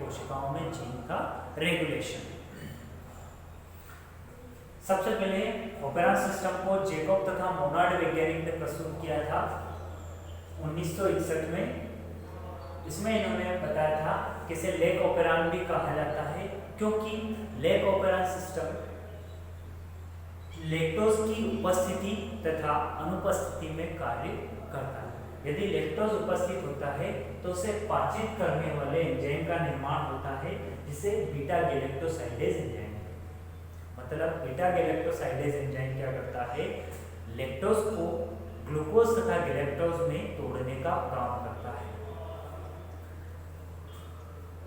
कोशिकाओं में जीन का रेगुलेशन। सबसे पहले ओपेरॉन सिस्टम को जैकब तथा मोनार्ड वैज्ञानिक ने प्रस्तुत किया था 1961 में। इसमें इन्होंने बताया था कि इसे लेक ओपेरॉन भी कहा जाता है, क्योंकि लेक ओपेरॉन सिस्टम लैक्टोज की उपस्थिति तथा अनुपस्थिति में कार्य करता है। यदि लैक्टोज उपस्थित होता है तो उसे पाचित करने वाले एंजाइम का निर्माण होता है, जिसे बीटा गैलेक्टोसाइडेज एंजाइम। मतलब बीटा गैलेक्टोसाइडेज एंजाइम क्या करता है, लैक्टोज को ग्लूकोज तथा गैलेक्टोज में तोड़ने का काम करता है।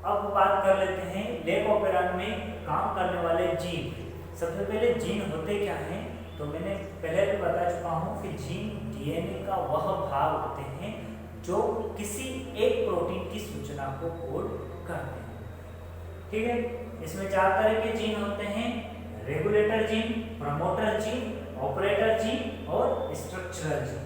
अब बात कर लेते हैं लेक ओपेरॉन में काम करने वाले जीन। सबसे पहले जीन होते क्या हैं, तो मैंने पहले भी बता चुका हूं कि जीन डीएनए का वह भाग होते हैं जो किसी एक प्रोटीन की सूचना को कोड करते हैं। ठीक है, इसमें 4 तरह के जीन होते हैं, regulator gene, promoter gene, operator gene और स्ट्रक्चरल जीन।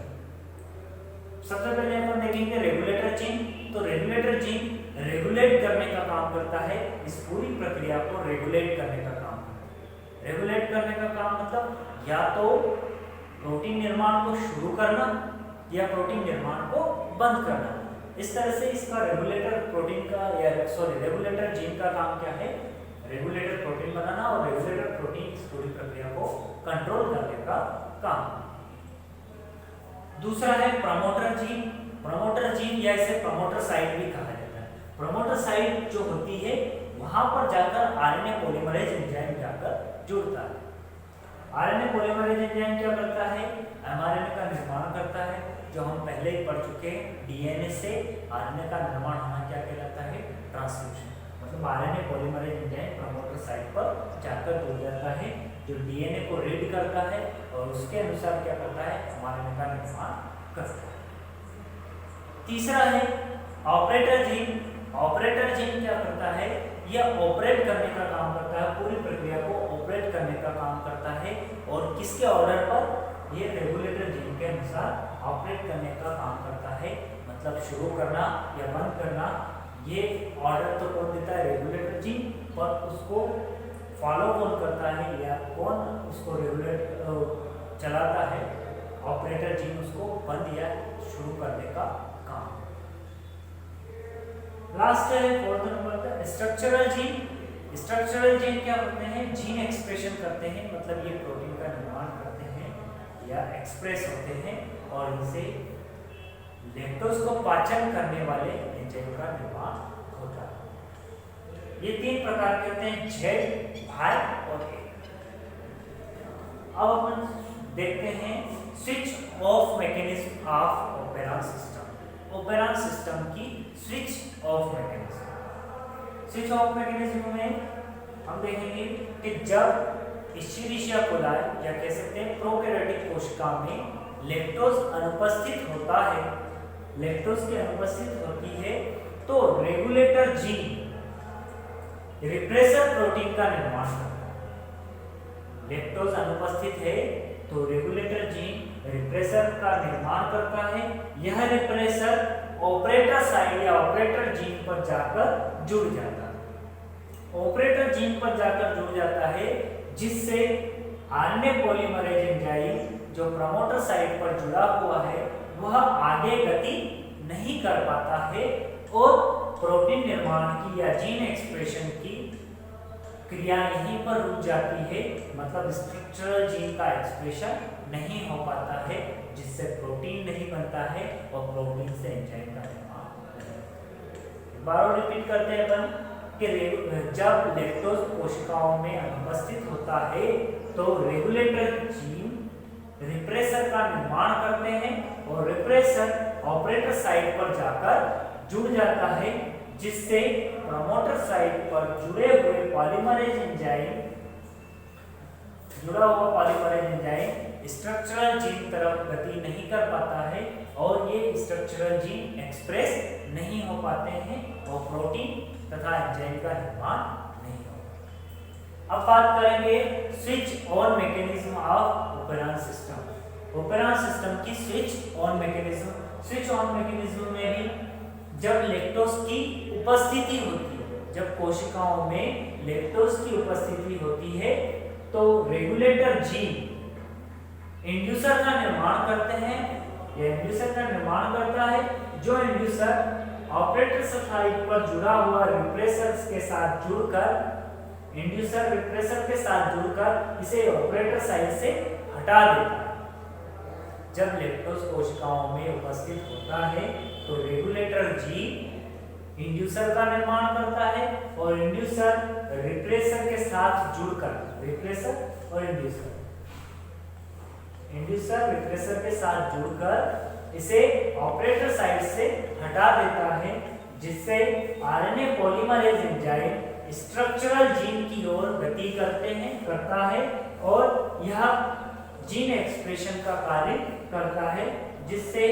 सबसे पहले अपन देखेंगे रेगुलेटर जीन। तो रेगुलेटर जीन रेगुलेट करने का काम करता है, इस पूरी प्रक्रिया को रेगुलेट करने का काम करता है। रेगुलेट करने का काम मतलब या तो प्रोटीन निर्माण को शुरू करना या प्रोटीन निर्माण को बंद करना। इस तरह से इसका रेगुलेटर प्रोटीन का रेगुलेटर जीन का काम क्या है, रेगुलेटर प्रोटीन बनाना और रेगुलेटर प्रोटीन इस पूरी प्रक्रिया को कंट्रोल करने का काम। दूसरा है प्रमोटर जीन। प्रमोटर जीन या इसे प्रमोटर साइट भी कहा जाता है। प्रमोटर साइट जो होती है वहां पर जाकर आरएनए पॉलीमरेज एंजाइम जाकर जुड़ता है। आरएनए पॉलीमरेज एंजाइम क्या करता है, एमआरएनए का निर्माण करता है, जो हम पहले ही पढ़ चुके हैं। डीएनए से आरएनए का निर्माण होना क्या कहलाता है, ट्रांसक्रिप्शन। मतलब RNA polymerase enzyme promoter site पर जाकर जुड़ जाता है, जो डीएनए को रीड करता है और उसके अनुसार क्या करता है, एमआरएनए का निर्माण करता है। तीसरा है ऑपरेटर जीन। ऑपरेटर जीन क्या करता है, यह ऑपरेट करने का काम करता है, पूरी प्रक्रिया को ऑपरेट करने का काम करता है। और किसके ऑर्डर पर, यह रेगुलेटर जीन के अनुसार ऑपरेट करने का काम करता है। मतलब शुरू करना या बंद करना, ये ऑर्डर तो कौन देता है, रेगुलेटर जीन, पर उसको फॉलो कौन करता है या कौन उसको रेगुलेट चलाता है, ऑपरेटर जीन उसको बंद या शुरू करने का काम। लास्ट है 4th नंबर का स्ट्रक्चरल जीन। स्ट्रक्चरल जीन क्या होते हैं, जीन एक्सप्रेशन करते हैं, मतलब ये प्रोटीन का निर्माण करते हैं या एक्सप्रेस होते हैं और इनसे लैक्टोज को पाचन करने वाले एंजाइम का निर्माण होता है। ये 3 प्रकार के होते हैं, जेड, वाई और ए। अब अपन देखते हैं switch off mechanism of operon system. Operon system की switch off mechanism. Switch off mechanism में हम देखेंगे कि जब इस्चेरिशिया कोलाई या कह सकते हैं प्रोकैरियोटिक कोशिका में लैक्टोज अनुपस्थित होता है, लैक्टोज की अनुपस्थित होती है, तो रेगुलेटर जीन रिप्रेसर प्रोटीन का निर्माण करता है। लैक्टोज अनुपस्थित है तो रेगुलेटर जीन रिप्रेसर का निर्माण करता है। यह रिप्रेसर ऑपरेटर साइट या ऑपरेटर जीन पर जाकर जुड़ जाता है। ऑपरेटर जीन पर जाकर जुड़ जाता है, जिससे आरएनए पॉलीमरेज एंजाइम जो प्रमोटर साइट पर जुड़ा हुआ है वह आगे गति नहीं कर पाता है और प्रोटीन निर्माण की या जीन एक्सप्रेशन की क्रिया यहीं पर रुक जाती है। मतलब स्ट्रक्चरल जीन का एक्सप्रेशन नहीं हो पाता है, जिससे प्रोटीन नहीं बनता है और प्रोटीन से एंजाइम का निर्माण होता है। बार रिपीट करते हैं अपन कि जब लैक्टोज कोशिकाओं में अनुपस्थित होता है तो रेगुलेटर जीन रिप्रेसर का निर्माण करते हैं और रिप्रेसर ऑपरेटर साइट पर जाकर जुड़ जाता है, जिससे प्रमोटर साइट पर जुड़ा हुआ पॉलीमरेज एंजाइम स्ट्रक्चरल जीन तरफ गति नहीं कर पाता है और ये स्ट्रक्चरल जीन एक्सप्रेस नहीं हो पाते हैं और प्रोटीन तथा एंजाइम का निर्माण नहीं होता। अब बात करेंगे switch on mechanism of operon system. Operon system की switch on mechanism. Switch on mechanism में भी जब लैक्टोज की उपस्थिति होती है, जब कोशिकाओं में लैक्टोज की उपस्थिति होती है तो रेगुलेटर जीन इंड्यूसर का निर्माण करते हैं। यह इंड्यूसर का निर्माण करता है, जो इंड्यूसर ऑपरेटर साइट पर जुड़ा हुआ रिप्रेसर के साथ जुड़कर इंड्यूसर रिप्रेसर के साथ जुड़कर इसे ऑपरेटर साइट से हटा देता है। जब लैक्टोज कोशिकाओं में उपस्थित होता है तो रेगुलेटर जीन इंड्यूसर का निर्माण करता है और इंड्यूसर रिप्रेसर के साथ जुड़कर रिप्रेसर और इंड्यूसर रिप्रेसर के साथ जुड़कर इसे ऑपरेटर साइट से हटा देता है, जिससे RNA polymerase enzyme structural gene की ओर गति करता है और यह जीन एक्सप्रेशन का कार्य करता है, जिससे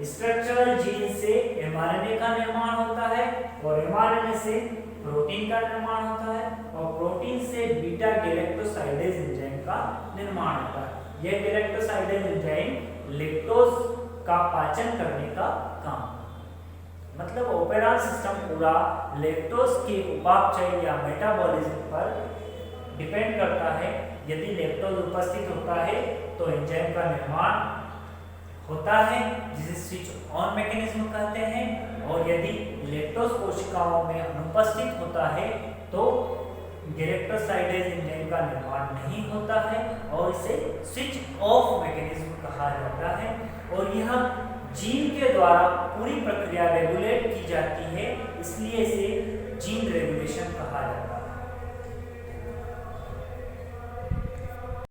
स्ट्रक्चरल जीन से एमआरएनए का निर्माण होता है और एमआरएनए से प्रोटीन का निर्माण होता है और प्रोटीन से बीटा गैलेक्टोसाइडेज एंजाइम का निर्माण होता है। यह गैलेक्टोसाइडेज एंजाइम लैक्टोज का पाचन करने का काम, मतलब ओपेरॉन सिस्टम पूरा लैक्टोज के उपापचय या मेटाबॉलिज्म पर डिपेंड करता है। यदि लैक्टोज उपस्थित होता है तो एंजाइम का निर्माण होता है, जिसे स्विच ऑन मैकेनिज्म कहते हैं, और यदि लैक्टोज कोशिकाओं में अनुपस्थित होता है तो गैलेक्टोसाइडेज एंजाइम का निर्माण नहीं होता है और इसे स्विच ऑफ मैकेनिज्म कहा जाता है। और यह जीन के द्वारा पूरी प्रक्रिया रेगुलेट की जाती है, इसलिए इसे जीन रेगुलेशन कहा जाता है।